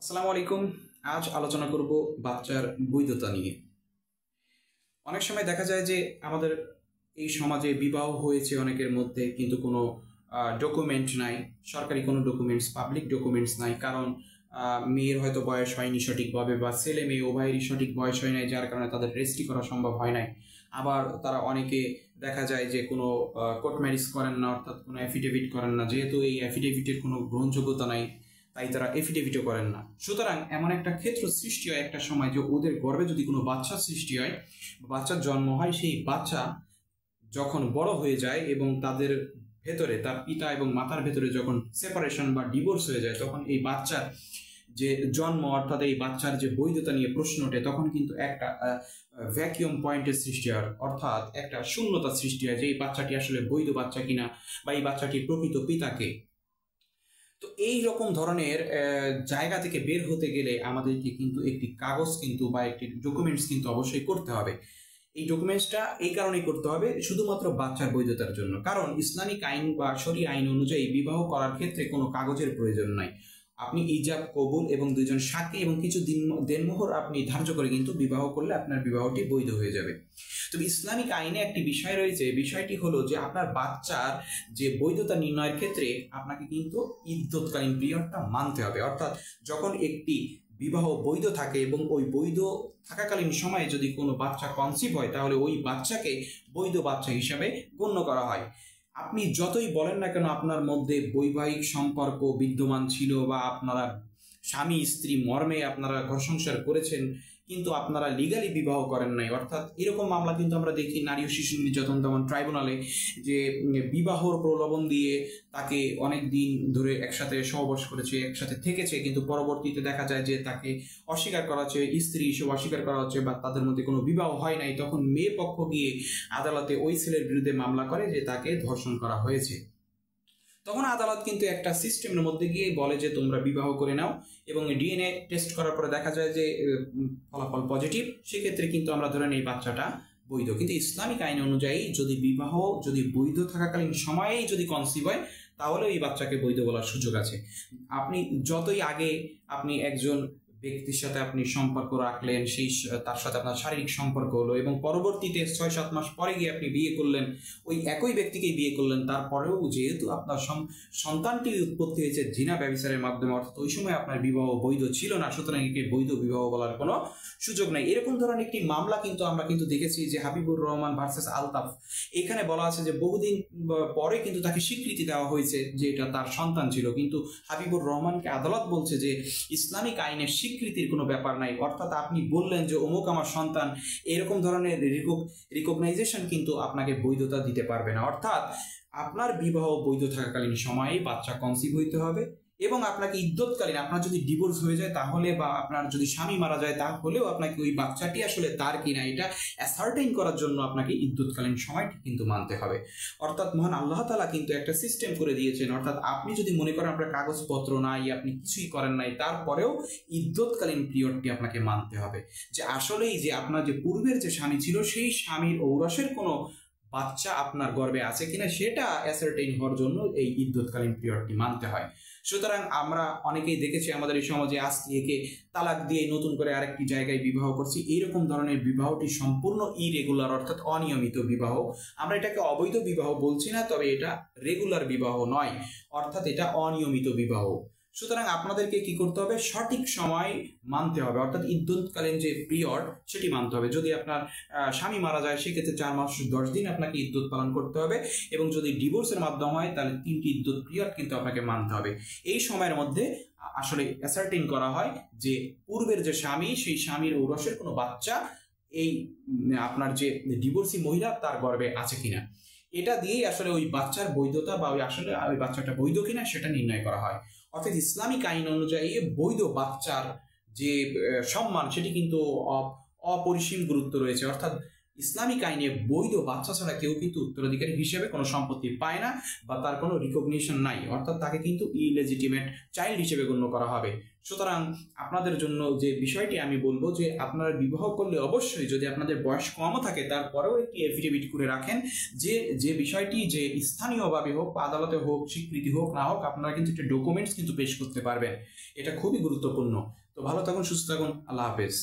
আসসালামু আলাইকুম। আজ আলোচনা করব বাচ্চার বৈধতা নিয়ে। অনেক সময় দেখা যায় যে আমাদের এই সমাজে বিবাহ হয়েছে অনেকের মধ্যে, কিন্তু কোনো ডকুমেন্ট নাই, সরকারি কোনো ডকুমেন্টস, পাবলিক ডকুমেন্টস নাই। কারণ মেয়ের হয়তো বয়স হয়নি সঠিকভাবে, বা ছেলে মেয়ে উভয়েরই সঠিক বয়স হয় নাই, যার কারণে তাদের রেজিস্ট্রি করা সম্ভব হয় নাই। আবার তারা অনেকে দেখা যায় যে কোনো কোর্ট ম্যারেজ করেন না, অর্থাৎ কোনো অ্যাফিডেভিট করেন না। যেহেতু এই অ্যাফিডেভিটের কোনো গ্রহণযোগ্যতা নাই, তাই তারা এফিডেভিটও করেন না। সুতরাং এমন একটা ক্ষেত্র সৃষ্টি হয় একটা সময়, যে ওদের গর্ভে যদি কোনো বাচ্চা সৃষ্টি হয়, বাচ্চার জন্ম হয়, সেই বাচ্চা যখন বড় হয়ে যায় এবং তাদের ভেতরে, তার পিতা এবং মাতার ভেতরে যখন সেপারেশন বা ডিভোর্স হয়ে যায়, তখন এই বাচ্চার যে জন্ম, অর্থাৎ এই বাচ্চার যে বৈধতা নিয়ে প্রশ্ন ওঠে, তখন কিন্তু একটা ভ্যাকিউম পয়েন্টের সৃষ্টি হয়, অর্থাৎ একটা শূন্যতা সৃষ্টি হয় যে এই বাচ্চাটি আসলে বৈধ বাচ্চা কিনা, বা এই বাচ্চাটির প্রকৃত পিতাকে। তো এই রকম ধরনের জায়গা থেকে বের হতে গেলে আমাদেরকে কিন্তু একটি কাগজ কিন্তু বা একটি ডকুমেন্টস কিন্তু অবশ্যই করতে হবে। এই ডকুমেন্টসটা এই কারণেই করতে হবে, শুধুমাত্র বাচ্চার বৈধতার জন্য। কারণ ইসলামিক আইন বা শরীয়ত আইন অনুযায়ী বিবাহ করার ক্ষেত্রে কোনো কাগজের প্রয়োজন নাই। আপনি ইজাব কবুল এবং দুইজন সাক্ষী এবং কিছু দেনমোহর আপনি ধার্য করে কিন্তু বিবাহ করলে আপনার বিবাহটি বৈধ হয়ে যাবে। তবে ইসলামিক আইনে একটি বিষয় রয়েছে, বিষয়টি হলো যে আপনার বাচ্চার যে বৈধতা নির্ণয়ের ক্ষেত্রে আপনাকে কিন্তু ইদ্যৎকালীন পিরিয়ডটা মানতে হবে। অর্থাৎ যখন একটি বিবাহ বৈধ থাকে এবং ওই বৈধ থাকাকালীন সময়ে যদি কোনো বাচ্চা কনসিভ হয়, তাহলে ওই বাচ্চাকে বৈধ বাচ্চা হিসাবে গণ্য করা হয়। আপনি যতই বলেন না কেন আপনার মধ্যে বৈবাহিক সম্পর্ক বিদ্যমান ছিল, বা আপনারা স্বামী স্ত্রী মর্মে আপনারা ঘর সংসার করেছেন, কিন্তু আপনারা লিগালি বিবাহ করেন নাই, অর্থাৎ এরকম মামলা কিন্তু আমরা দেখি নারী ও শিশু নির্যাতন দমন ট্রাইব্যুনালে, যে বিবাহর প্রলোভন দিয়ে তাকে অনেক দিন ধরে একসাথে সহবাস করেছে, একসাথে থেকেছে, কিন্তু পরবর্তীতে দেখা যায় যে তাকে অস্বীকার করা হচ্ছে, স্ত্রী হিসেবে অস্বীকার করা হচ্ছে, বা তাদের মধ্যে কোনো বিবাহ হয় নাই। তখন মেয়ে পক্ষ গিয়ে আদালতে ওই ছেলের বিরুদ্ধে মামলা করে যে তাকে ধর্ষণ করা হয়েছে। তখন আদালত কিন্তু একটা সিস্টেমের মধ্যে গিয়ে বলে যে তোমরা বিবাহ করে নাও, এবং ডিএনএ টেস্ট করার পরে দেখা যায় যে ফলাফল পজিটিভ, সেক্ষেত্রে কিন্তু আমরা ধরেন এই বাচ্চাটা বৈধ। কিন্তু ইসলামিক আইন অনুযায়ী যদি বিবাহ যদি বৈধ থাকাকালীন সময়েই যদি কনসিভ হয়, তাহলে এই বাচ্চাকে বৈধ বলার সুযোগ আছে। আপনি যতই আগে আপনি একজন ব্যক্তির সাথে আপনি সম্পর্ক রাখলেন, সেই তার সাথে আপনার শারীরিক সম্পর্ক হলো, এবং পরবর্তীতে 6-7 মাস পরে গিয়ে আপনি বিয়ে করলেন, ওই একই ব্যক্তিকেই বিয়ে করলেন, তারপরেও যেহেতু আপনার সন্তানটি উৎপত্তি হয়েছে জিনা ব্যভিচারের মাধ্যমে, অর্থাৎ ওই সময় আপনার বিবাহ বৈধ ছিল না, সুতরাং একে বৈধ বিবাহ বলার কোনো সুযোগ নাই। এরকম ধরনের একটি মামলা কিন্তু আমরা কিন্তু দেখেছি যে হাবিবুর রহমান ভার্সেস আলতাফ। এখানে বলা আছে যে বহুদিন পরে কিন্তু তাকে স্বীকৃতি দেওয়া হয়েছে যে এটা তার সন্তান ছিল, কিন্তু হাবিবুর রহমানকে আদালত বলছে যে ইসলামিক আইনের স্বীকৃতির কোনো ব্যাপার নাই। অর্থাৎ আপনি বললেন যে অমুক আমার সন্তান, এরকম ধরনের রিকগনাইজেশন কিন্তু আপনাকে বৈধতা দিতে পারবে না। অর্থাৎ আপনার বিবাহ বৈধ থাকাকালীন সময়েই বাচ্চা কনসিভ হইতে হবে, এবং আপনাকে ইদ্যৎকালীন, আপনার যদি ডিভোর্স হয়ে যায় তাহলে, বা আপনার যদি স্বামী মারা যায় তাহলেও আপনাকে ওই বাচ্চাটি আসলে তার কিনা এটা অ্যাসার্টেইন করার জন্য আপনাকে ইদ্যৎকালীন সময়টি কিন্তু মানতে হবে। অর্থাৎ মহান আল্লাহ তাআলা কিন্তু একটা সিস্টেম করে দিয়েছেন। অর্থাৎ আপনি যদি মনে করেন আপনার কাগজপত্র নাই, আপনি কিছুই করেন নাই, তারপরেও ইদ্যৎকালীন পিরিয়ডটি আপনাকে মানতে হবে, যে আসলেই যে আপনার যে পূর্বের যে স্বামী ছিল, সেই স্বামীর ঔরসের কোনো বাচ্চা আপনার গর্ভে আছে কিনা সেটা অ্যাসার্টেইন হওয়ার জন্য এই ইদ্যৎকালীন পিরিয়ডটি মানতে হয়। সুতরাং আমরা অনেকেই দেখেছি আমাদের এই সমাজে আজকে একে তালাক দিয়ে নতুন করে আরেকটি জায়গায় বিবাহ করছি। এইরকম ধরনের বিবাহটি সম্পূর্ণ ইরেগুলার, অর্থাৎ অনিয়মিত বিবাহ। আমরা এটাকে অবৈধ বিবাহ বলছি না, তবে এটা রেগুলার বিবাহ নয়, অর্থাৎ এটা অনিয়মিত বিবাহ। সুতরাং আপনাদেরকে কি করতে হবে, সঠিক সময় মানতে হবে, অর্থাৎ ইদ্যৎকালীন যে পিরিয়ড সেটি মানতে হবে। যদি আপনার স্বামী মারা যায়, সেক্ষেত্রে 4 মাস 10 দিন আপনাকে ইদ্যৎ পালন করতে হবে, এবং যদি ডিভোর্সের মাধ্যমে হয় তাহলে 3টি ইদ্যৎ পিরিয়ড কিন্তু আপনাকে মানতে হবে। এই সময়ের মধ্যে আসলে অ্যাসার্টেইন করা হয় যে পূর্বের যে স্বামী, সেই স্বামীর ঔরসের কোনো বাচ্চা এই আপনার যে ডিভোর্সি মহিলা তার গর্ভে আছে কিনা, এটা দিয়েই আসলে ওই বাচ্চার বৈধতা বা ওই আসলে ওই বাচ্চাটা বৈধ কিনা সেটা নির্ণয় করা হয়। অর্থাৎ ইসলামিক আইন অনুযায়ী বৈধ বাচ্চার যে সম্মান, সেটি কিন্তু অপরিসীম গুরুত্ব রয়েছে। অর্থাৎ ইসলামিক আইনে বৈধ বাচ্চা ছাড়া কেউ কিন্তু উত্তরাধিকারী হিসেবে কোনো সম্পত্তি পায় না, বা তার কোনো রিকগনিশন নাই, অর্থাৎ তাকে কিন্তু ইলেজিটিমেট চাইল্ড হিসেবে গণ্য করা হবে। সুতরাং আপনাদের জন্য যে বিষয়টি আমি বলবো যে আপনারা বিবাহ করলে অবশ্যই, যদি আপনাদের বয়স কমও থাকে তারপরেও একটি এফিডেভিট করে রাখেন, যে বিষয়টি যে স্থানীয়ভাবে হোক, আদালতে হোক, স্বীকৃতি হোক না হোক, আপনারা কিন্তু একটা ডকুমেন্টস কিন্তু পেশ করতে পারবেন। এটা খুবই গুরুত্বপূর্ণ। তো ভালো থাকুন, সুস্থ থাকুন, আল্লাহ হাফেজ।